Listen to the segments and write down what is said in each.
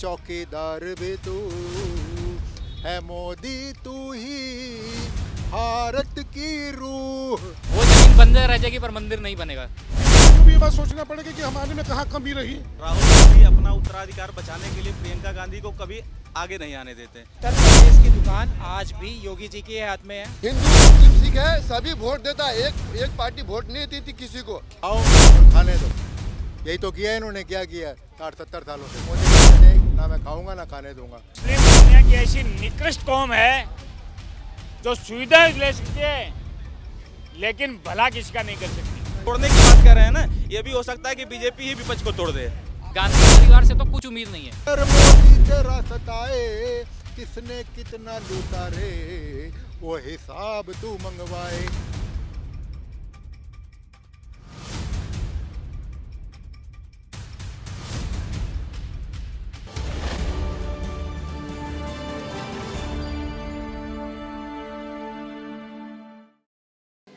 चौकीदार भी तू है मोदी, तू ही भारत की रूह। वो जमीन बंजर रह जाएगी पर मंदिर नहीं बनेगा। तो ये बात सोचना पड़ेगा कि हमारे में कहाँ कमी रही। राहुल गांधी अपना उत्तराधिकार बचाने के लिए प्रियंका गांधी को कभी आगे नहीं आने देते। उत्तर प्रदेश की दुकान आज भी योगी जी के हाथ में है। हिंदू मुस्लिम सिख है, सभी वोट देता है। एक पार्टी वोट नहीं देती किसी को। आओ खाने दो, यही तो किया इन्होंने। क्या किया 60-70 सालों से मोदी ने, ना मैं खाऊंगा ना खाने दूंगा। मुस्लिम दुनिया की ऐसी निकृष्ट कौम है जो सुविधा ले सकती है लेकिन भला किसी का नहीं कर सकती। तोड़ने की बात कर रहे हैं ना, ये भी हो सकता है कि बीजेपी ही विपक्ष को तोड़ दे। गांधी परिवार से तो कुछ उम्मीद नहीं है। अरे मोदी तेरा सताए, किसने कितना लूटा रे, वो हिसाब तू मंगवाए।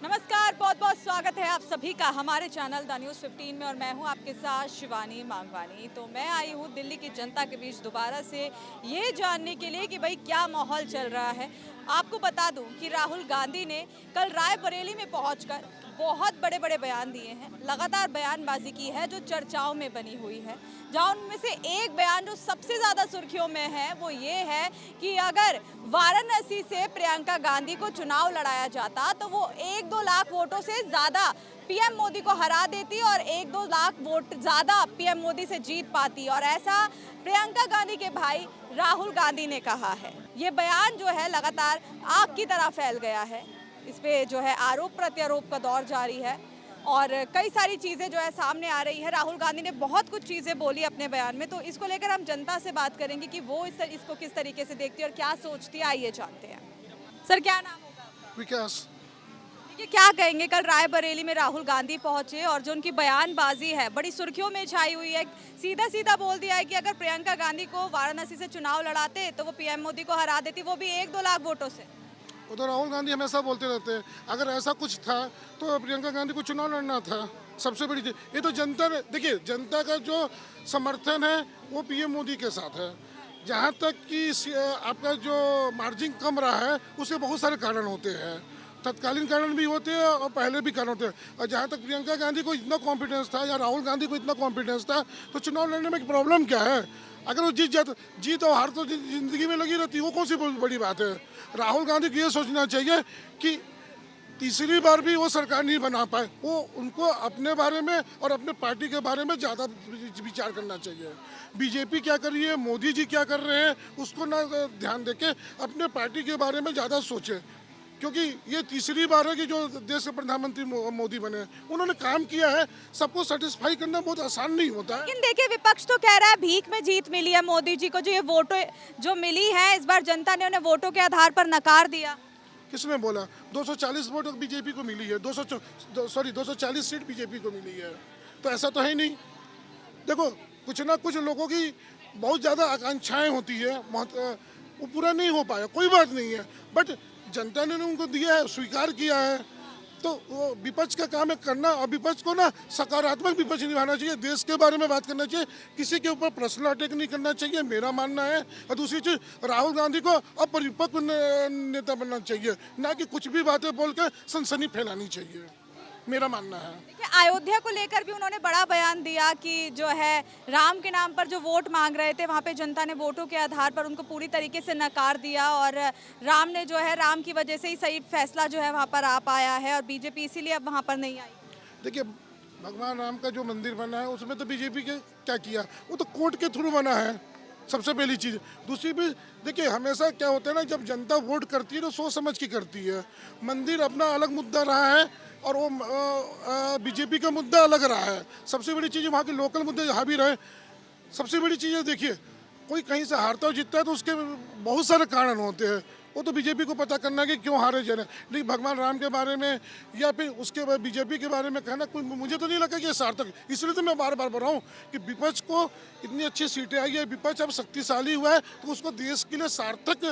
नमस्कार, बहुत बहुत स्वागत है आप सभी का हमारे चैनल द न्यूज़ 15 में और मैं हूं आपके साथ शिवानी मांगवानी। तो मैं आई हूं दिल्ली की जनता के बीच दोबारा से ये जानने के लिए कि भाई क्या माहौल चल रहा है। आपको बता दूं कि राहुल गांधी ने कल रायबरेली में पहुंचकर बहुत बड़े बड़े बयान दिए हैं। लगातार बयानबाजी की है जो चर्चाओं में बनी हुई है, जहां उनमें से एक बयान जो सबसे ज़्यादा सुर्खियों में है वो ये है कि अगर वाराणसी से प्रियंका गांधी को चुनाव लड़ाया जाता तो वो 1-2 लाख वोटों से ज़्यादा पीएम मोदी को हरा देती और 1-2 लाख वोट ज़्यादा पीएम मोदी से जीत पाती। और ऐसा प्रियंका गांधी के भाई राहुल गांधी ने कहा है। ये बयान जो है लगातार आग की तरह फैल गया है। इस पे जो है आरोप प्रत्यारोप का दौर जारी है और कई सारी चीज़ें जो है सामने आ रही है। राहुल गांधी ने बहुत कुछ चीज़ें बोली अपने बयान में, तो इसको लेकर हम जनता से बात करेंगे कि वो इसको किस तरीके से देखती है और क्या सोचती है। आइए जानते हैं। सर क्या नाम होगा? विकास। ये क्या कहेंगे, कल रायबरेली में राहुल गांधी पहुंचे और जो उनकी बयानबाजी है बड़ी सुर्खियों में छाई हुई है। सीधा सीधा बोल दिया है कि अगर प्रियंका गांधी को वाराणसी से चुनाव लड़ाते तो वो पीएम मोदी को हरा देती, वो भी 1-2 लाख वोटों से। वो तो राहुल गांधी हमेशा बोलते रहते हैं, अगर ऐसा कुछ था तो प्रियंका गांधी को चुनाव लड़ना था। सबसे बड़ी चीज ये तो जनता ने, देखिए जनता का जो समर्थन है वो पीएम मोदी के साथ है। जहाँ तक कि आपका जो मार्जिन कम रहा है उसके बहुत सारे कारण होते हैं, तत्कालीन कारण भी होते हैं और पहले भी कारण होते हैं। और जहाँ तक प्रियंका गांधी को इतना कॉन्फिडेंस था या राहुल गांधी को इतना कॉन्फिडेंस था तो चुनाव लड़ने में प्रॉब्लम क्या है? अगर वो जीत और हार तो जिंदगी में लगी रहती है, वो कौन सी बड़ी बात है? राहुल गांधी को ये सोचना चाहिए कि तीसरी बार भी वो सरकार नहीं बना पाए, वो उनको अपने बारे में और अपने पार्टी के बारे में ज़्यादा विचार करना चाहिए। बीजेपी क्या कर रही है, मोदी जी क्या कर रहे हैं, उसको ना ध्यान देके अपने पार्टी के बारे में ज़्यादा सोचे, क्योंकि ये तीसरी बार है कि जो देश के प्रधानमंत्री मोदी बने। उन्होंने काम किया है, सबको सेटिस्फाई करना बहुत आसान नहीं होता है। लेकिन देखिए विपक्ष तो कह रहा है भीख में जीत मिली है मोदी जी को, जो ये वोटों जो मिली है इस बार जनता ने उन्हें वोटों के आधार पर नकार दिया। किसने बोला? 240 वोट बीजेपी को मिली है, 240 सीट बीजेपी को मिली है, तो ऐसा तो है ही नहीं। देखो कुछ ना कुछ लोगों की बहुत ज़्यादा आकांक्षाएं होती है, वो पूरा नहीं हो पाया, कोई बात नहीं है, बट जनता ने उनको दिया है, स्वीकार किया है। तो वो विपक्ष का काम है करना, और विपक्ष को ना सकारात्मक विपक्ष निभाना चाहिए, देश के बारे में बात करना चाहिए, किसी के ऊपर पर्सनल अटैक नहीं करना चाहिए, मेरा मानना है। और दूसरी चीज़, राहुल गांधी को अपरिपक्व नेता बनना चाहिए, ना कि कुछ भी बातें बोल के सनसनी फैलानी चाहिए, मेरा मानना है। देखिए अयोध्या को लेकर भी उन्होंने बड़ा बयान दिया कि जो है राम के नाम पर जो वोट मांग रहे थे वहाँ पे जनता ने वोटों के आधार पर उनको पूरी तरीके से नकार दिया और राम ने जो है राम की वजह से ही सही फैसला जो है वहाँ पर आ पाया है और बीजेपी इसीलिए अब वहाँ पर नहीं आई। देखिए भगवान राम का जो मंदिर बना है उसमें तो बीजेपी के क्या किया, वो तो कोर्ट के थ्रू बना है, सबसे पहली चीज़। दूसरी भी देखिए हमेशा क्या होता है ना, जब जनता वोट करती है तो सोच समझ के करती है। मंदिर अपना अलग मुद्दा रहा है और वो बीजेपी का मुद्दा अलग रहा है। सबसे बड़ी चीज़ वहाँ के लोकल मुद्दे जहाँ भी रहे, सबसे बड़ी चीज़ है देखिए कोई कहीं से हारता और जीतता है तो उसके बहुत सारे कारण होते हैं, वो तो बीजेपी को पता करना है कि क्यों हारे जा रहे हैं। लेकिन भगवान राम के बारे में या फिर उसके बाद बीजेपी के बारे में कहना कोई, मुझे तो नहीं लगता कि ये सार्थक। इसलिए तो मैं बार बार बोल रहा हूँ कि विपक्ष को इतनी अच्छी सीटें आई है, विपक्ष अब शक्तिशाली हुआ है, तो उसको देश के लिए सार्थक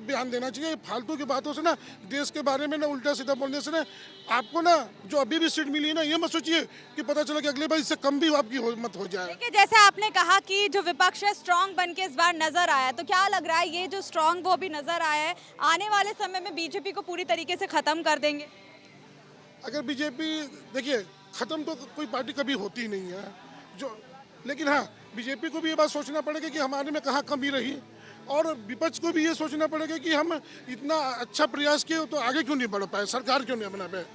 बयान देना चाहिए। फालतू की बातों से ना, देश के बारे में ना उल्टा सीधा बोलने से ना, आपको ना जो अभी भी सीट मिली है ना, ये मत सोचिए कि पता चला कि अगले बार इससे कम भी आपकी मत हो जाए। देखिए, जैसे आपने कहा कि जो विपक्ष है स्ट्रांग बन के इस बार नजर आया, तो क्या लग रहा है ये जो स्ट्रांग वो भी नजर आया है, आने वाले समय में बीजेपी को पूरी तरीके से खत्म कर देंगे? अगर बीजेपी, देखिए खत्म तो कोई पार्टी कभी होती नहीं है जो, लेकिन हाँ बीजेपी को भी ये बात सोचना पड़ेगा कि हमारे में कहाँ कमी रही, और विपक्ष को भी ये सोचना पड़ेगा कि हम इतना अच्छा प्रयास किए तो आगे क्यों नहीं बढ़ पाए, सरकार क्यों नहीं बना पाए।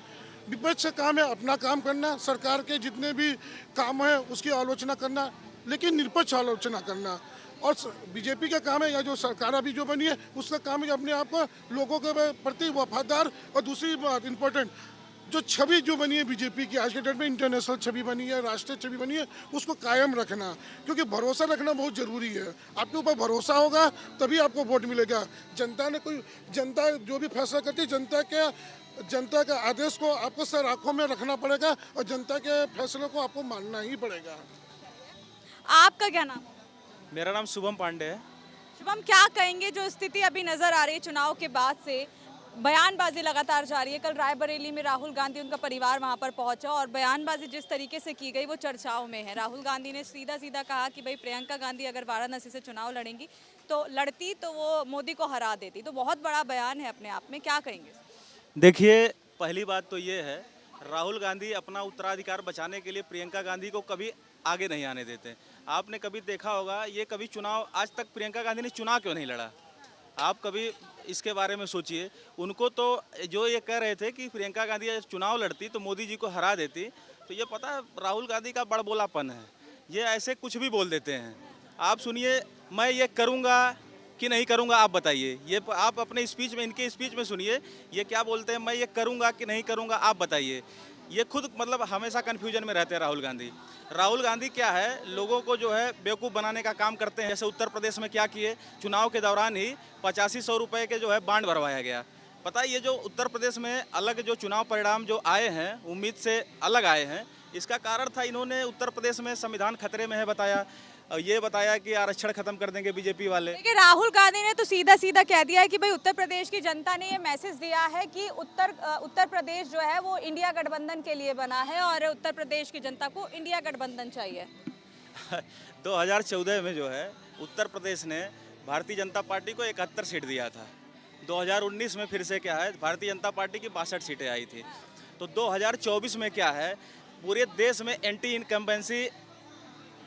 विपक्ष का काम है अपना काम करना, सरकार के जितने भी काम है उसकी आलोचना करना, लेकिन निष्पक्ष आलोचना करना। और बीजेपी का काम है, या जो सरकार अभी जो बनी है उसका काम है कि अपने आप को लोगों के प्रति वफादार, और दूसरी बात इम्पोर्टेंट, जो छवि जो बनी है बीजेपी की आज के डेट में, इंटरनेशनल छवि बनी है, राष्ट्रीय छवि बनी है, उसको कायम रखना, क्योंकि भरोसा रखना बहुत ज़रूरी है। आपके ऊपर भरोसा होगा तभी आपको वोट मिलेगा। जनता जो भी फैसला करती है, जनता के आदेश को आपको सर आंखों में रखना पड़ेगा, और जनता के फैसलों को आपको मानना ही पड़ेगा। आपका क्या नाम? मेरा नाम शुभम पांडे है। शुभम, क्या कहेंगे जो स्थिति अभी नजर आ रही है चुनाव के बाद से, बयानबाजी लगातार जारी है। कल रायबरेली में राहुल गांधी, उनका परिवार वहां पर पहुंचा, और बयानबाजी जिस तरीके से की गई वो चर्चाओं में है। राहुल गांधी ने सीधा सीधा कहा कि भाई प्रियंका गांधी अगर वाराणसी से चुनाव लड़ती तो वो मोदी को हरा देती। तो बहुत बड़ा बयान है अपने आप में, क्या कहेंगे? देखिए, पहली बात तो ये है, राहुल गांधी अपना उत्तराधिकार बचाने के लिए प्रियंका गांधी को कभी आगे नहीं आने देते। आपने कभी देखा होगा, ये कभी चुनाव, आज तक प्रियंका गांधी ने चुनाव क्यों नहीं लड़ा? आप कभी इसके बारे में सोचिए। उनको तो जो ये कह रहे थे कि प्रियंका गांधी अगर चुनाव लड़ती तो मोदी जी को हरा देती, तो ये पता है राहुल गांधी का बड़बोलापन है। ये ऐसे कुछ भी बोल देते हैं। आप सुनिए, मैं ये करूँगा कि नहीं करूँगा, आप बताइए। ये आप अपने स्पीच में, इनके स्पीच में सुनिए, ये क्या बोलते हैं, मैं ये करूँगा कि नहीं करूँगा, आप बताइए। ये खुद मतलब हमेशा कन्फ्यूजन में रहते हैं राहुल गांधी। राहुल गांधी क्या है, लोगों को जो है बेवकूफ़ बनाने का काम करते हैं। जैसे उत्तर प्रदेश में क्या किए, चुनाव के दौरान ही 8500 रुपये के जो है बांड भरवाया गया। पता है, ये जो उत्तर प्रदेश में अलग जो चुनाव परिणाम जो आए हैं, उम्मीद से अलग आए हैं, इसका कारण था इन्होंने उत्तर प्रदेश में संविधान खतरे में है बताया, और ये बताया कि आरक्षण खत्म कर देंगे बीजेपी वाले। देखिए, राहुल गांधी ने तो सीधा सीधा कह दिया है कि भाई उत्तर प्रदेश की जनता ने ये मैसेज दिया है कि उत्तर प्रदेश जो है वो इंडिया गठबंधन के लिए बना है, और उत्तर प्रदेश की जनता को इंडिया गठबंधन चाहिए। 2014 में जो है उत्तर प्रदेश ने भारतीय जनता पार्टी को 71 सीट दिया था। 2019 में फिर से क्या है, भारतीय जनता पार्टी की 62 सीटें आई थी। तो 2024 में क्या है, पूरे देश में एंटी इनकम्बेंसी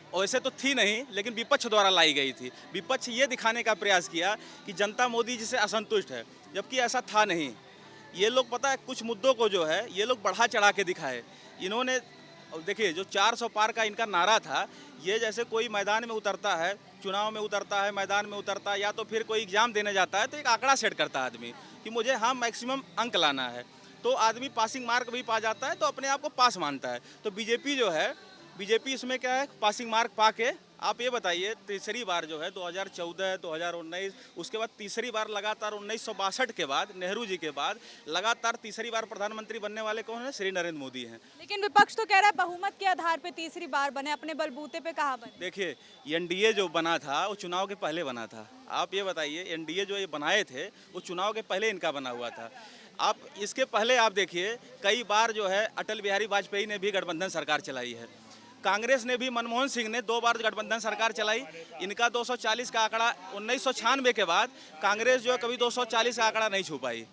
वैसे तो थी नहीं, लेकिन विपक्ष द्वारा लाई गई थी। विपक्ष ये दिखाने का प्रयास किया कि जनता मोदी जी से असंतुष्ट है, जबकि ऐसा था नहीं। ये लोग पता है कुछ मुद्दों को जो है ये लोग बढ़ा चढ़ा के दिखाए। इन्होंने देखिए, जो 400 पार का इनका नारा था, ये जैसे कोई मैदान में उतरता है, चुनाव में उतरता है, मैदान में उतरता है, या तो फिर कोई एग्जाम देने जाता है तो एक आंकड़ा सेट करता है आदमी कि मुझे हाँ मैक्सिमम अंक लाना है, तो आदमी पासिंग मार्क भी पा जाता है तो अपने आप को पास मानता है। तो बीजेपी जो है, बीजेपी इसमें क्या है, पासिंग मार्क पा के, आप ये बताइए, तीसरी बार जो है 2014, 2019, उसके बाद तीसरी बार लगातार 1962 के बाद, नेहरू जी के बाद लगातार तीसरी बार प्रधानमंत्री बनने वाले कौन है? श्री नरेंद्र मोदी हैं। लेकिन विपक्ष तो कह रहा है बहुमत के आधार पे तीसरी बार बने, अपने बलबूते पे कहाँ बने? देखिए, एनडीए जो बना था वो चुनाव के पहले बना था। आप ये बताइए, एनडीए जो ये बनाए थे वो चुनाव के पहले इनका बना हुआ था। आप इसके पहले आप देखिए, कई बार जो है अटल बिहारी वाजपेयी ने भी गठबंधन सरकार चलाई है। कांग्रेस ने भी, मनमोहन सिंह ने 2 बार गठबंधन सरकार चलाई। इनका 240 का आंकड़ा, 1996 के बाद कांग्रेस जो है कभी 240 का आंकड़ा नहीं छू पाई।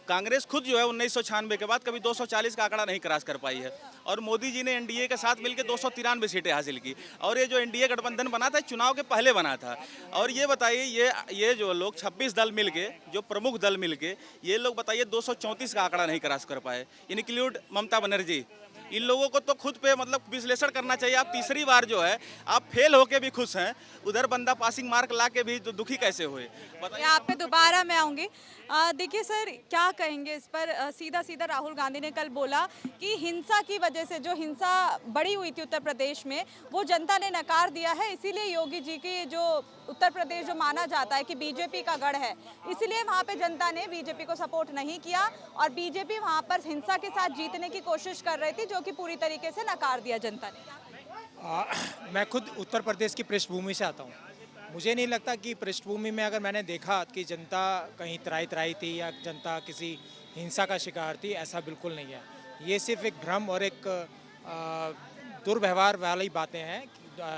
कांग्रेस खुद जो है 1996 के बाद कभी 240 का आंकड़ा नहीं क्रॉस कर पाई है। और मोदी जी ने एनडीए के साथ मिलकर 293 सीटें हासिल की। और ये जो एनडीए गठबंधन बना था, चुनाव के पहले बना था। और ये बताइए, ये जो लोग 26 दल मिलके, जो प्रमुख दल मिलके, ये लोग बताइए 234 का आंकड़ा नहीं क्रॉस कर पाए, इंक्लूड ममता बनर्जी। इन लोगों को तो खुद पे मतलब विश्लेषण करना चाहिए। आप तीसरी बार जो है आप फेल होके भी खुश हैं, उधर बंदा पासिंग मार्क ला के भी तो दुखी कैसे हुए बताइए। यहाँ पे दोबारा मैं आऊंगी। देखिए सर, क्या कहेंगे इस पर? सीधा सीधा राहुल गांधी ने कल बोला कि हिंसा की वजह से, जो हिंसा बढ़ी हुई थी उत्तर प्रदेश में, वो जनता ने नकार दिया है। इसीलिए योगी जी की जो उत्तर प्रदेश जो माना जाता है कि बीजेपी का गढ़ है, इसीलिए वहाँ पे जनता ने बीजेपी को सपोर्ट नहीं किया और बीजेपी वहाँ पर हिंसा के साथ जीतने की कोशिश कर रही थी, जो कि पूरी तरीके से नकार दिया जनता ने। मैं खुद उत्तर प्रदेश की पृष्ठभूमि से आता हूँ। मुझे नहीं लगता कि पृष्ठभूमि में अगर मैंने देखा कि जनता कहीं त्राही थी या जनता किसी हिंसा का शिकार थी, ऐसा बिल्कुल नहीं है। ये सिर्फ एक भ्रम और एक दुर्व्यवहार वाली बातें हैं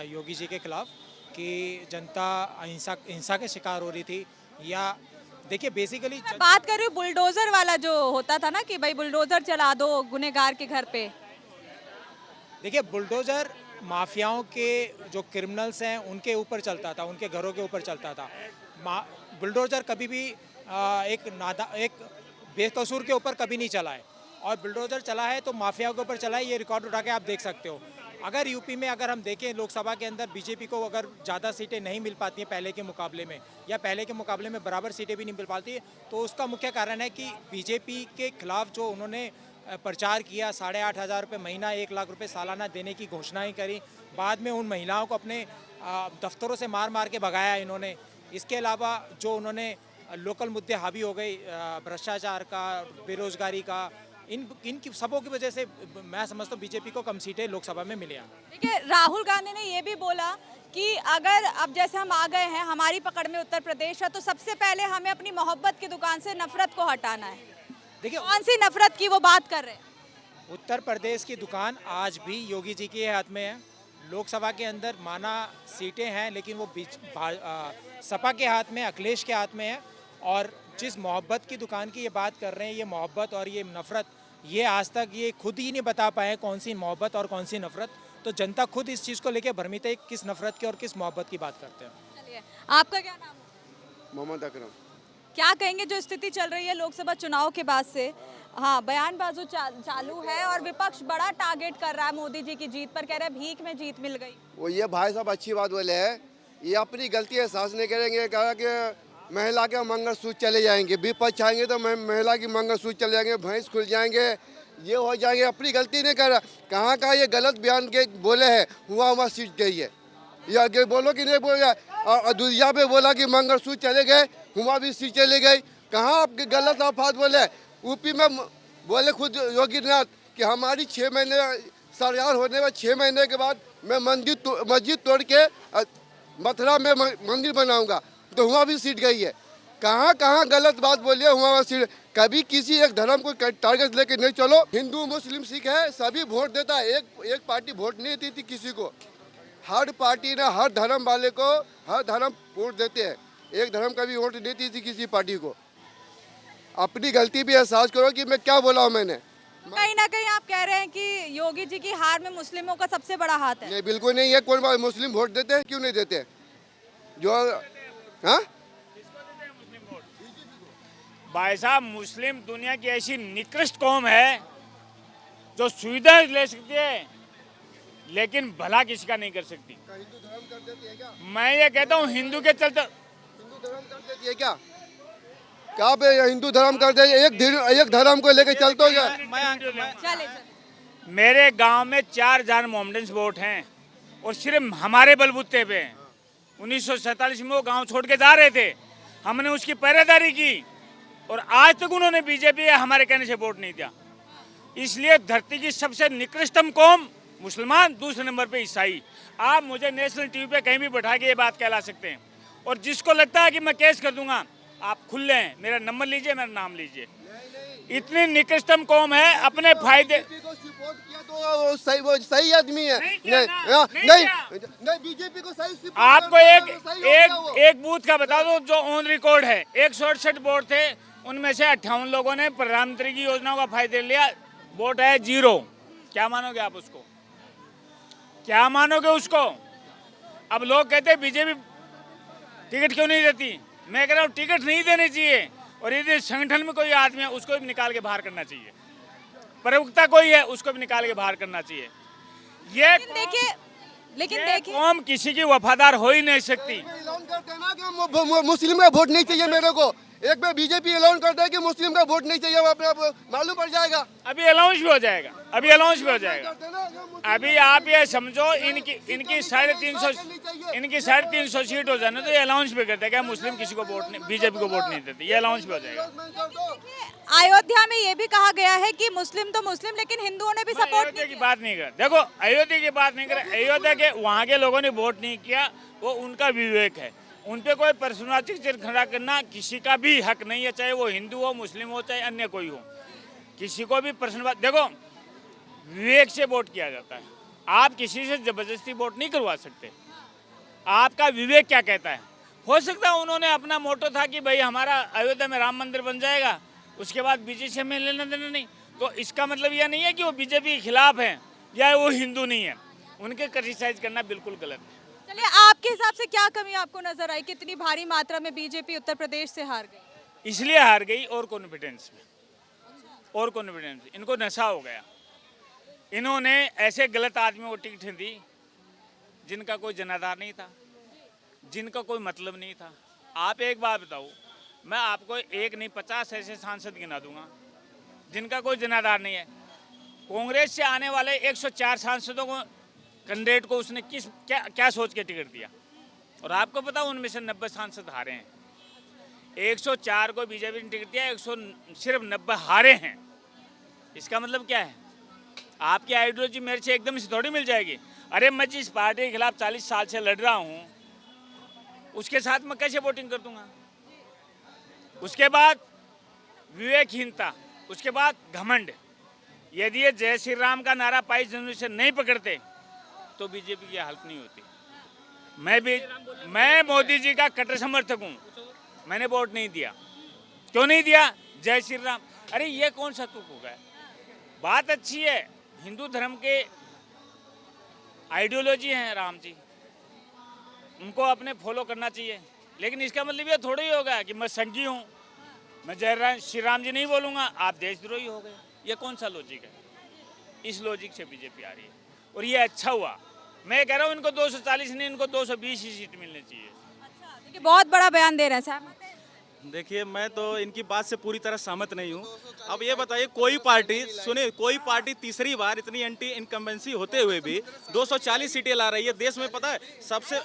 योगी जी के खिलाफ कि जनता हिंसा के शिकार हो रही थी। या देखिए बेसिकली मैं बात कर रही हूँ बुलडोजर वाला जो होता था ना कि भाई बुलडोजर चला दो गुनहगार के घर पे। देखिए बुलडोजर माफियाओं के जो क्रिमिनल्स हैं उनके ऊपर चलता था, उनके घरों के ऊपर चलता था। बुलडोजर कभी भी एक बेकसूर के ऊपर कभी नहीं चला है, और बुलडोजर चला है तो माफियाओं के ऊपर चला है। ये रिकॉर्ड उठा के आप देख सकते हो। अगर यूपी में अगर हम देखें लोकसभा के अंदर बीजेपी को अगर ज़्यादा सीटें नहीं मिल पाती हैं पहले के मुकाबले में, या पहले के मुकाबले में बराबर सीटें भी नहीं मिल पाती, तो उसका मुख्य कारण है कि बीजेपी के खिलाफ जो उन्होंने प्रचार किया, 8,500 रुपये महीना, 1 लाख रुपए सालाना देने की घोषणाएं करी, बाद में उन महिलाओं को अपने दफ्तरों से मार मार के भगाया इन्होंने। इसके अलावा जो उन्होंने लोकल मुद्दे हावी हो गई, भ्रष्टाचार का, बेरोजगारी का, इनकी सबों की वजह से मैं समझता हूँ बीजेपी को कम सीटें लोकसभा में मिले। देखिए राहुल गांधी ने ये भी बोला कि अगर अब जैसे हम आ गए हैं, हमारी पकड़ में उत्तर प्रदेश है, तो सबसे पहले हमें अपनी मोहब्बत की दुकान से नफरत को हटाना है। देखिए कौन सी नफरत की वो बात कर रहे हैं? उत्तर प्रदेश की दुकान आज भी योगी जी के हाथ में है। लोकसभा के अंदर माना सीटें हैं, लेकिन वो सपा के हाथ में, अखिलेश के हाथ में है। और जिस मोहब्बत की दुकान की ये बात कर रहे हैं, ये मोहब्बत और ये नफ़रत, ये आज तक ये खुद ही नहीं बता पाए कौन सी मोहब्बत और कौन सी नफ़रत। तो जनता खुद इस चीज़ को लेकर भ्रमित है, किस नफ़रत की और किस मोहब्बत की बात करते हैं। चलिए, आपका क्या नाम है? मोहम्मद अकरम। क्या कहेंगे जो स्थिति चल रही है लोकसभा चुनाव के बाद से? हाँ, बयानबाजी चालू है और विपक्ष बड़ा टारगेट कर रहा है मोदी जी की जीत पर, कह रहे हैं भीख में जीत मिल गई। वो ये भाई साहब अच्छी बात बोले हैं, ये अपनी गलती एहसास नहीं करेंगे। कहा कि महिला के मंगलसूत्र चले जाएंगे, विपक्ष आएंगे तो महिला की मंगलसूत्र चले जाएंगे, भैंस खुल जाएंगे, ये हो जाएंगे। अपनी गलती नहीं कर रहा। कहाँ कहाँ ये गलत बयान के बोले हैं, वहाँ सीट गई है। ये आगे बोलो कि नहीं बोल गया। दुनिया पे बोला कि मंगलसूत्र चले गए, वहाँ भी सीट चले गई। कहाँ आपके गलत अल्फाज बोले? यूपी में बोले खुद योगीनाथ कि हमारी 6 महीने सरकार होने में 6 महीने के बाद मैं मस्जिद तोड़ के मथुरा में मंदिर बनाऊंगा, तो वहाँ भी सीट गई है। कहाँ कहाँ गलत बात बोलिए, वहाँ सीट। कभी किसी एक धर्म को टारगेट लेके नहीं चलो। हिंदू मुस्लिम सिख है, सभी वोट देता है। एक पार्टी वोट नहीं देती किसी को। हर पार्टी ने हर धर्म वाले को हर धर्म वोट देते हैं। एक धर्म का भी वोट देती थी किसी पार्टी को। अपनी गलती भी एहसास करो कि मैं क्या बोला हूँ मैंने। कहीं ना कहीं आप कह रहे हैं कि योगी जी की हार में मुस्लिमों का सबसे बड़ा हाथ है। नहीं, बिल्कुल नहीं है। कौन मुस्लिम वोट देते हैं? क्यों नहीं देते? जो हाँ भाई साहब, मुस्लिम दुनिया की ऐसी निकृष्ट कौम है जो सुविधा ले सकती है लेकिन भला किसी का नहीं कर सकती। हिंदू धर्म कर देती है क्या? मैं ये कहता हूँ हिंदू के चलते हिंदू धर्म कर देती है क्या? क्या पे हिंदू धर्म कर दे? एक धर्म को लेके चलते हो क्या? चले मेरे गांव में 4 जान मोहम्मदन वोट हैं और सिर्फ हमारे बलबूते पे 1947 में वो गांव छोड़ के जा रहे थे, हमने उसकी पहरेदारी की और आज तक उन्होंने बीजेपी हमारे कहने से वोट नहीं दिया। इसलिए धरती की सबसे निकृष्टतम कौम मुसलमान, दूसरे नंबर पे ईसाई। आप मुझे नेशनल टीवी पे कहीं भी बैठा के ये बात कहला सकते हैं, और जिसको लगता है कि मैं केस कर दूंगा, आप खुले हैं, मेरा नंबर लीजिए, मेरा नाम लीजिए। इतनी निकृष्टतम कौम है, अपने फायदे को सपोर्ट किया तो वो सही आदमी है। नहीं बीजेपी को सही सपोर्ट। आपको एक बूथ का बता दो जो ऑन रिकॉर्ड है। 168 वोट थे, उनमें से 58 लोगों ने प्रधानमंत्री की योजनाओं का फायदा लिया। वोट है 0। क्या मानोगे आप उसको? क्या मानोगे उसको? अब लोग कहते हैं बीजेपी टिकट क्यों नहीं देती। मैं कह रहा हूँ टिकट नहीं देनी चाहिए, और यदि संगठन में कोई आदमी है उसको भी निकाल के बाहर करना चाहिए। प्रवक्ता कोई है उसको भी निकाल के बाहर करना चाहिए। ये लेकिन ये देखिए कौम किसी की वफादार हो ही नहीं सकती। ऐलान कर देना कि मुस्लिम का वोट नहीं चाहिए मेरे को, एक बार बीजेपी ऐलान कर दे कि मुस्लिम का वोट नहीं चाहिए, अपने आप मालूम पड़ जाएगा। अभी अलाउंस भी हो जाएगा, अभी अलाउंस भी हो जाएगा। अभी आप ये समझो इनकी 350 सीट हो जाने तो ये अलाउंस भी करते हैं क्या मुस्लिम किसी को वोट नहीं, बीजेपी को वोट नहीं देते, ये अलाउंस भी हो जाएगा। अयोध्या में ये भी कहा गया है कि मुस्लिम तो मुस्लिम लेकिन हिंदुओं ने भी सपोर्ट अयोध्या की बात नहीं कर, देखो अयोध्या की बात नहीं कर, अयोध्या के वहाँ के लोगों ने वोट नहीं किया, वो उनका विवेक है। उन पे कोई पर्सनैलिटी चिर खड़ा करना किसी का भी हक नहीं है, चाहे वो हिंदू हो, मुस्लिम हो, चाहे अन्य कोई हो। किसी को भी पर्सनल, देखो विवेक से वोट किया जाता है। आप किसी से जबरदस्ती वोट नहीं करवा सकते। आपका विवेक क्या कहता है? हो सकता है उन्होंने अपना मोटो था कि भाई हमारा अयोध्या में राम मंदिर बन जाएगा, उसके बाद बीजेपी से हमें लेना देना नहीं, तो इसका मतलब यह नहीं है कि वो बीजेपी के खिलाफ हैं या वो हिंदू नहीं है। उनके क्रिटिसाइज करना बिल्कुल गलत है। चलिए, आपके हिसाब से क्या कमी आपको नजर आई, कितनी भारी मात्रा में बीजेपी उत्तर प्रदेश से हार गई? इसलिए हार गई और कॉन्फिडेंस में, और कॉन्फिडेंस, इनको नशा हो गया। इन्होंने ऐसे गलत आदमी को टिकटें दी जिनका कोई जनाधार नहीं था, जिनका कोई मतलब नहीं था। आप एक बात बताओ, मैं आपको एक नहीं 50 ऐसे सांसद गिना दूंगा जिनका कोई जनाधार नहीं है। कांग्रेस से आने वाले 104 सांसदों को कैंडिडेट को उसने क्या सोच के टिकट दिया, और आपको पता उनमें से 90 सांसद हारे हैं। 104 को बीजेपी ने टिकट दिया, सिर्फ 90 हारे हैं। इसका मतलब क्या है? आपकी आइडियोलॉजी मेरे से एकदम से थोड़ी मिल जाएगी। अरे मैं जिस पार्टी के खिलाफ 40 साल से लड़ रहा हूँ उसके साथ मैं कैसे वोटिंग कर दूंगा? उसके बाद विवेकहीनता, उसके बाद घमंड। यदि ये जय श्री राम का नारा 22 जनवरी से नहीं पकड़ते तो बीजेपी की हालत नहीं होती। मैं मोदी जी का कट्टर समर्थक हूँ, मैंने वोट नहीं दिया। क्यों नहीं दिया? जय श्री राम। अरे ये कौन सा तुक हो गया? बात अच्छी है, हिंदू धर्म के आइडियोलॉजी हैं राम जी, उनको अपने फॉलो करना चाहिए, लेकिन इसका मतलब ये थोड़ा ही होगा कि मैं संघी हूँ, मैं जय श्री राम जी नहीं बोलूँगा, आप देशद्रोही हो गए। ये कौन सा लॉजिक है? इस लॉजिक से बीजेपी आ रही है, और ये अच्छा हुआ। मैं कह रहा हूँ इनको 240 नहीं, इनको 220 ही सीट मिलनी चाहिए। अच्छा, देखिए बहुत बड़ा बयान दे रहे हैं साहब। देखिए, मैं तो इनकी बात से पूरी तरह सहमत नहीं हूँ। अब ये बताइए, कोई पार्टी, सुनिए, कोई पार्टी तीसरी बार इतनी एंटी इनकम्बेंसी होते हुए भी 240 सीटें ला रही है। देश में पता है सबसे,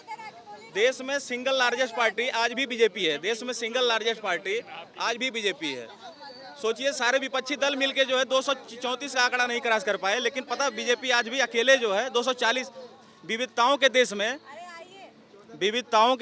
देश में सिंगल लार्जेस्ट पार्टी आज भी बीजेपी है। देश में सिंगल लार्जेस्ट पार्टी आज भी बीजेपी है। सोचिए, सारे विपक्षी दल मिलके जो है 234 का आंकड़ा नहीं क्रॉस कर पाए, लेकिन पता बीजेपी आज भी अकेले जो है 240। विविधताओं के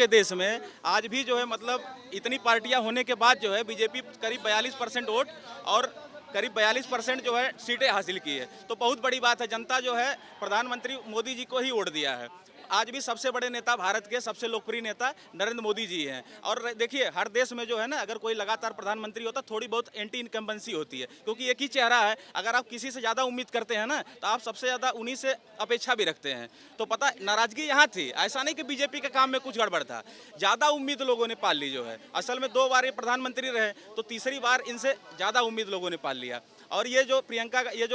देश में आज भी जो है मतलब इतनी पार्टियां होने के बाद जो है बीजेपी करीब 42% वोट और करीब 42% जो है सीटें हासिल की है। तो बहुत बड़ी बात है। जनता जो है प्रधानमंत्री मोदी जी को ही वोट दिया है। आज भी सबसे बड़े नेता, भारत के सबसे लोकप्रिय नेता नरेंद्र मोदी जी हैं। और देखिए, हर देश में जो है ना, अगर कोई लगातार प्रधानमंत्री होता थोड़ी बहुत एंटी इनकम्बेंसी होती है, क्योंकि एक ही चेहरा है। अगर आप किसी से ज़्यादा उम्मीद करते हैं ना, तो आप सबसे ज़्यादा उन्हीं से अपेक्षा भी रखते हैं। तो पता नाराजगी यहाँ थी, ऐसा नहीं कि बीजेपी के काम में कुछ गड़बड़ था। ज़्यादा उम्मीद लोगों ने पाल ली जो है। असल में 2 बार ये प्रधानमंत्री रहे, तो तीसरी बार इनसे ज़्यादा उम्मीद लोगों ने पाल लिया। और ये जो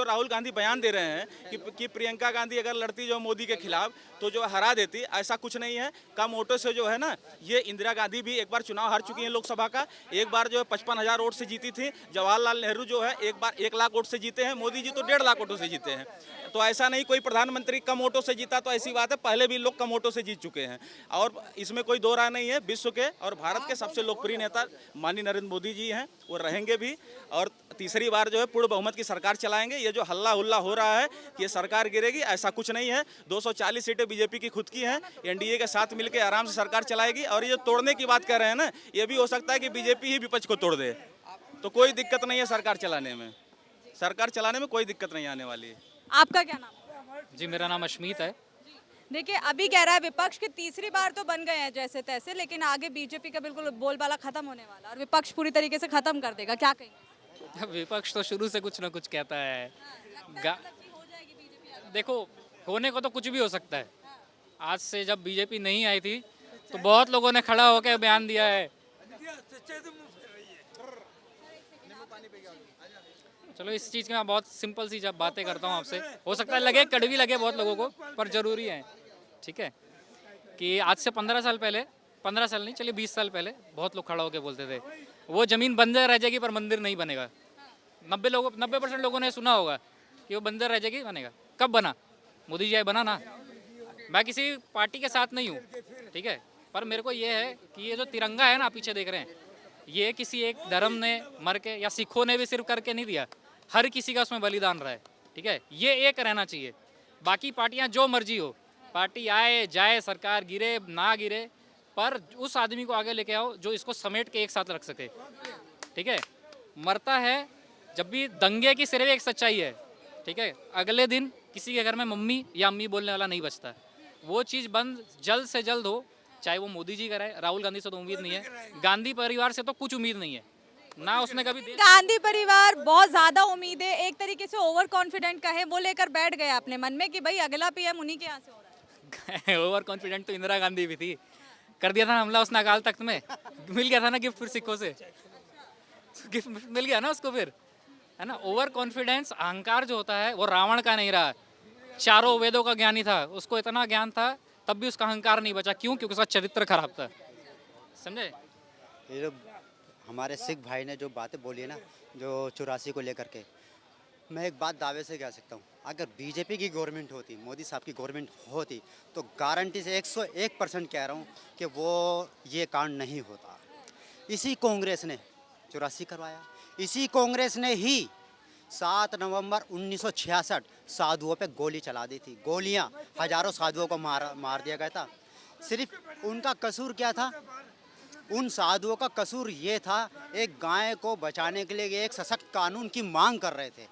राहुल गांधी बयान दे रहे हैं कि प्रियंका गांधी अगर लड़ती जो मोदी के खिलाफ तो जो हरा देती, ऐसा कुछ नहीं है। कम वोटों से जो है ना, ये इंदिरा गांधी भी एक बार चुनाव हार चुकी हैं लोकसभा का। एक बार जो है 55,000 वोट से जीती थी। जवाहरलाल नेहरू जो है एक बार 1 लाख वोट से जीते हैं। मोदी जी तो 1.5 लाख वोटों से जीते हैं। तो ऐसा नहीं कोई प्रधानमंत्री कम वोटों से जीता तो ऐसी बात है, पहले भी लोग कम वोटों से जीत चुके हैं। और इसमें कोई दो राय नहीं है। विश्व के और भारत के सबसे लोकप्रिय नेता माननीय नरेंद्र मोदी जी हैं, वो रहेंगे भी। और तीसरी बार जो है पूर्ण बहुमत की सरकार चलाएंगे। ये जो हल्ला हुल्ला हो रहा है कि ये सरकार गिरेगी, ऐसा कुछ नहीं है। 240 सीटें बीजेपी की खुद की हैं। एनडीए के साथ मिलकर आराम से सरकार चलाएगी। और ये तोड़ने की बात कर रहे हैं ना, ये भी हो सकता है कि बीजेपी ही विपक्ष को तोड़ दे, तो कोई दिक्कत नहीं है सरकार चलाने में। सरकार चलाने में कोई दिक्कत नहीं आने वाली है। आपका क्या नाम है? जी, मेरा नाम अश्मीत है। देखिए, अभी कह रहा है विपक्ष की तीसरी बार तो बन गए हैं जैसे तैसे, लेकिन आगे बीजेपी का बिल्कुल बोलबाला खत्म होने वाला और विपक्ष पूरी तरीके से खत्म कर देगा। क्या कहेंगे? विपक्ष तो शुरू से कुछ ना कुछ कहता है। देखो, होने को तो कुछ भी हो सकता है। आज से जब बीजेपी नहीं आई थी तो बहुत लोगों ने खड़ा होकर बयान दिया है। चलो इस चीज़ की मैं बहुत सिंपल सी जब बातें करता हूँ आपसे, हो सकता है लगे कड़वी लगे बहुत लोगों को, पर ज़रूरी है, ठीक है। कि आज से 15 साल पहले, 15 साल नहीं चलिए 20 साल पहले बहुत लोग खड़ा होकर बोलते थे वो ज़मीन बंजर रह जाएगी पर मंदिर नहीं बनेगा। 90% लोगों ने सुना होगा कि वो बंजर रह जाएगी, बनेगा। कब बना? मोदी जी आए बना ना। मैं किसी पार्टी के साथ नहीं हूँ, ठीक है, पर मेरे को ये है कि ये जो तिरंगा है ना आप पीछे देख रहे हैं, ये किसी एक धर्म ने मर के या सिखों ने भी सिर्फ करके नहीं दिया, हर किसी का उसमें बलिदान रहा है, ठीक है। ये एक रहना चाहिए। बाकी पार्टियां जो मर्जी हो, पार्टी आए जाए, सरकार गिरे ना गिरे, पर उस आदमी को आगे लेके आओ जो इसको समेट के एक साथ रख सके, ठीक है। मरता है जब भी दंगे की सिर्फ एक सच्चाई है, ठीक है। अगले दिन किसी के घर में मम्मी या अम्मी बोलने वाला नहीं बचता। वो चीज़ बंद जल्द से जल्द हो, चाहे वो मोदी जी कराए। राहुल गांधी से तो उम्मीद नहीं है, गांधी परिवार से तो कुछ उम्मीद नहीं है ना, उसने कभी गांधी परिवार बहुत ज्यादा उम्मीद है, एक तरीके से ओवर कॉन्फिडेंट कहे वो लेकर बैठ गए अपने मन में कि भाई अगला पीएम उन्हीं के यहाँ से हो रहा है। ओवर कॉन्फिडेंट तो इंदिरा गांधी भी थी, कर दिया था ना हमला उसने अकाल तख्त में, मिल गया था ना गिफ्ट फिर सिखों से, गिफ्ट मिल गया ना उसको फिर, है ना। ओवर कॉन्फिडेंस अहंकार जो होता है वो रावण का नहीं रहा, चारों वेदों का ज्ञानी था, उसको इतना ज्ञान था तब भी उसका अहंकार नहीं बचा। क्यों? क्योंकि उसका चरित्र खराब था, समझे। ये जो हमारे सिख भाई ने जो बातें बोली है ना, जो 84 को लेकर के, मैं एक बात दावे से कह सकता हूँ, अगर बीजेपी की गवर्नमेंट होती, मोदी साहब की गवर्नमेंट होती, तो गारंटी से 101% कह रहा हूँ कि वो ये कांड नहीं होता। इसी कांग्रेस ने 84 करवाया, इसी कांग्रेस ने ही 7 नवंबर 1966 साधुओं पे गोली चला दी थी। गोलियां, हजारों साधुओं को मार दिया गया था। सिर्फ उनका कसूर क्या था? उन साधुओं का कसूर ये था, एक गाय को बचाने के लिए एक सशक्त कानून की मांग कर रहे थे,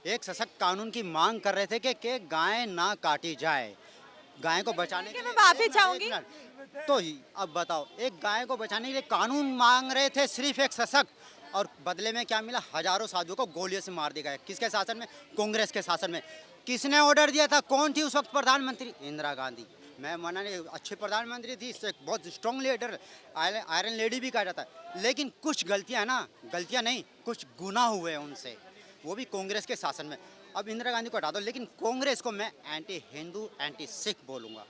एक सशक्त कानून की मांग कर रहे थे कि गाय ना काटी जाए। गाय को बचाने के लिए मैं माफी चाहूंगी। तो अब बताओ, एक गाय को बचाने के लिए कानून मांग रहे थे, सिर्फ एक सशक्त, और बदले में क्या मिला? हजारों साधुओं को गोलियों से मार दिया गया। किसके शासन में? कांग्रेस के शासन में। किसने ऑर्डर दिया था? कौन थी उस वक्त प्रधानमंत्री? इंदिरा गांधी। मैं माना नहीं, अच्छी प्रधानमंत्री थी, बहुत स्ट्रॉन्ग लीडर, आयरन लेडी भी कहा जाता है। लेकिन कुछ गलतियां ना, गलतियां नहीं, कुछ गुनाह हुए हैं उनसे, वो भी कांग्रेस के शासन में। अब इंदिरा गांधी को हटा दो, लेकिन कांग्रेस को मैं एंटी हिंदू, एंटी सिख बोलूँगा।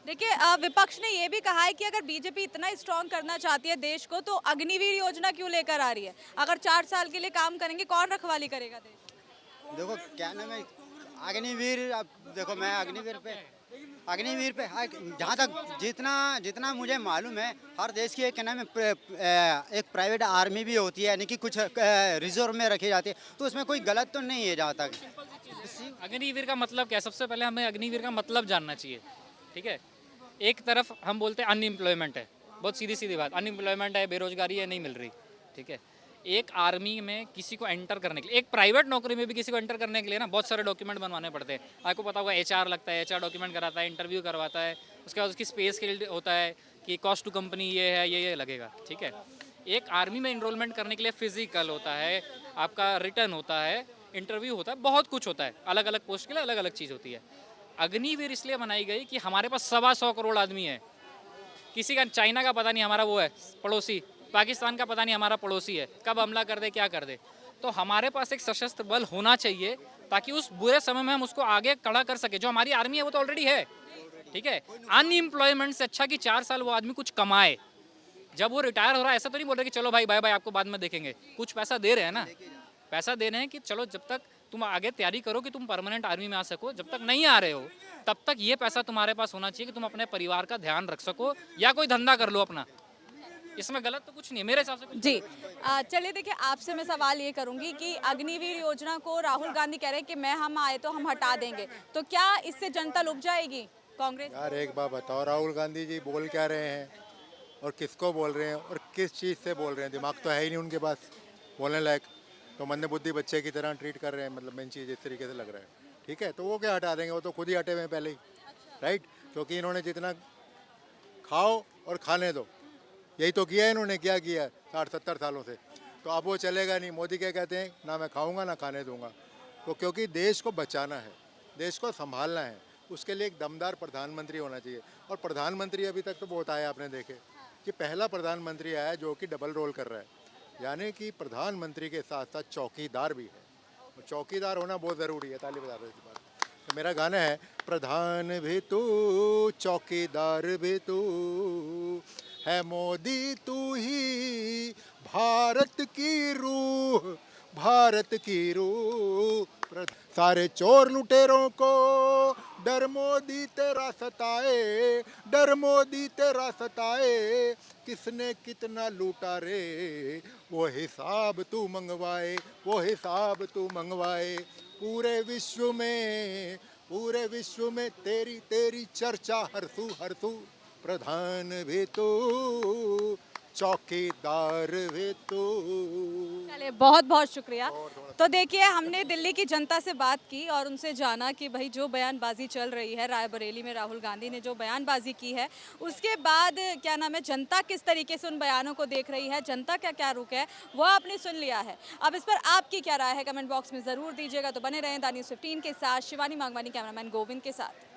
देखिए विपक्ष ने ये भी कहा है कि अगर बीजेपी इतना स्ट्रांग करना चाहती है देश को तो अग्निवीर योजना क्यों लेकर आ रही है? अगर 4 साल के लिए काम करेंगे कौन रखवाली करेगा देश? देखो क्या नाम है, अग्निवीर, अब देखो मैं अग्निवीर पे जहाँ तक जितना मुझे मालूम है, हर देश की एक नाम है एक प्राइवेट आर्मी भी होती है, यानी कि कुछ रिजर्व में रखी जाती है, तो उसमें कोई गलत तो नहीं है जहाँ तक। अग्निवीर का मतलब क्या है? सबसे पहले हमें अग्निवीर का मतलब जानना चाहिए, ठीक है। एक तरफ हम बोलते हैं अनएम्प्लॉयमेंट है, बहुत सीधी सीधी बात, अनएम्प्लॉयमेंट है, बेरोजगारी है, नहीं मिल रही, ठीक है। एक आर्मी में किसी को एंटर करने के लिए, एक प्राइवेट नौकरी में भी किसी को एंटर करने के लिए ना बहुत सारे डॉक्यूमेंट बनवाने पड़ते हैं। आपको पता होगा HR लगता है, HR डॉक्यूमेंट कराता है, इंटरव्यू करवाता है, उसके बाद उसकी स्पेस के होता है कि कॉस्ट टू कंपनी ये है, ये लगेगा, ठीक है। एक आर्मी में इनरोलमेंट करने के लिए फिजिकल होता है, आपका रिटर्न होता है, इंटरव्यू होता है, बहुत कुछ होता है, अलग अलग पोस्ट के लिए अलग अलग चीज़ होती है। अग्निवीर इसलिए बनाई गई कि हमारे पास 125 करोड़ आदमी है, किसी का चाइना का पता नहीं हमारा वो है पड़ोसी, पाकिस्तान का पता नहीं हमारा पड़ोसी है, कब हमला कर दे क्या कर दे। तो हमारे पास एक सशस्त्र बल होना चाहिए ताकि उस बुरे समय में हम उसको आगे खड़ा कर सके। जो हमारी आर्मी है वो तो ऑलरेडी है, ठीक है। अनएम्प्लॉयमेंट से अच्छा कि 4 साल वो आदमी कुछ कमाए। जब वो रिटायर हो रहा है ऐसा तो नहीं बोल रहे कि चलो भाई बाय बाय, आपको बाद में देखेंगे। कुछ पैसा दे रहे हैं ना, पैसा दे रहे हैं कि चलो जब तक तुम आगे तैयारी करो कि तुम परमानेंट आर्मी में आ सको, जब तक नहीं आ रहे हो तब तक ये पैसा तुम्हारे पास होना चाहिए कि तुम अपने परिवार का ध्यान रख सको या कोई धंधा कर लो अपना। इसमें गलत तो कुछ नहीं है मेरे हिसाब से। जी चलिए, देखिए आपसे मैं सवाल ये करूंगी कि अग्निवीर योजना को राहुल गांधी कह रहे हैं कि हम आए तो हम हटा देंगे, तो क्या इससे जनता लुभ जाएगी कांग्रेस? यार एक बात बताओ, राहुल गांधी जी बोल क्या रहे हैं और किसको बोल रहे हैं और किस चीज़ से बोल रहे हैं? दिमाग तो है ही नहीं उनके पास बोलने लायक, तो मंदबुद्धि बच्चे की तरह ट्रीट कर रहे हैं। मतलब मेन चीज़ इस तरीके से लग रहा है, ठीक है। तो वो क्या हटा देंगे? वो तो खुद ही हटे हुए हैं पहले ही, राइट। क्योंकि इन्होंने जितना खाओ और खाने दो, यही तो किया है इन्होंने। क्या किया 60-70 सालों से? तो अब वो चलेगा नहीं। मोदी क्या कहते हैं, ना मैं खाऊंगा ना खाने दूंगा। तो क्योंकि देश को बचाना है, देश को संभालना है, उसके लिए एक दमदार प्रधानमंत्री होना चाहिए। और प्रधानमंत्री अभी तक तो बहुत आए आपने देखे कि पहला प्रधानमंत्री आया जो कि डबल रोल कर रहा है, यानी कि प्रधानमंत्री के साथ साथ चौकीदार भी है, और चौकीदार होना बहुत ज़रूरी है। ताली बजा दो इस बात। तो मेरा गाना है, प्रधान भी तू चौकीदार भी तू, है मोदी तू ही भारत की रूह, भारत की रूह। सारे चोर लुटेरों को डर मोदी तेरा सताए, डर मोदी तेरा सताए, किसने कितना लूटा रे, वो हिसाब तू मंगवाए, वो हिसाब तू मंगवाए। पूरे विश्व में तेरी तेरी चर्चा हर सू, प्रधान भी तू चौकीदार भी तू। चलिए, बहुत बहुत शुक्रिया। तो देखिए, हमने दिल्ली की जनता से बात की और उनसे जाना कि भाई जो बयानबाजी चल रही है, रायबरेली में राहुल गांधी ने जो बयानबाजी की है, उसके बाद क्या नाम है, जनता किस तरीके से उन बयानों को देख रही है, जनता का क्या रुख है, वो आपने सुन लिया है। अब इस पर आपकी क्या राय है, कमेंट बॉक्स में ज़रूर दीजिएगा। तो बने रहें द न्यूज़ 15 के साथ। शिवानी मांगवानी, कैमरामैन गोविंद के साथ।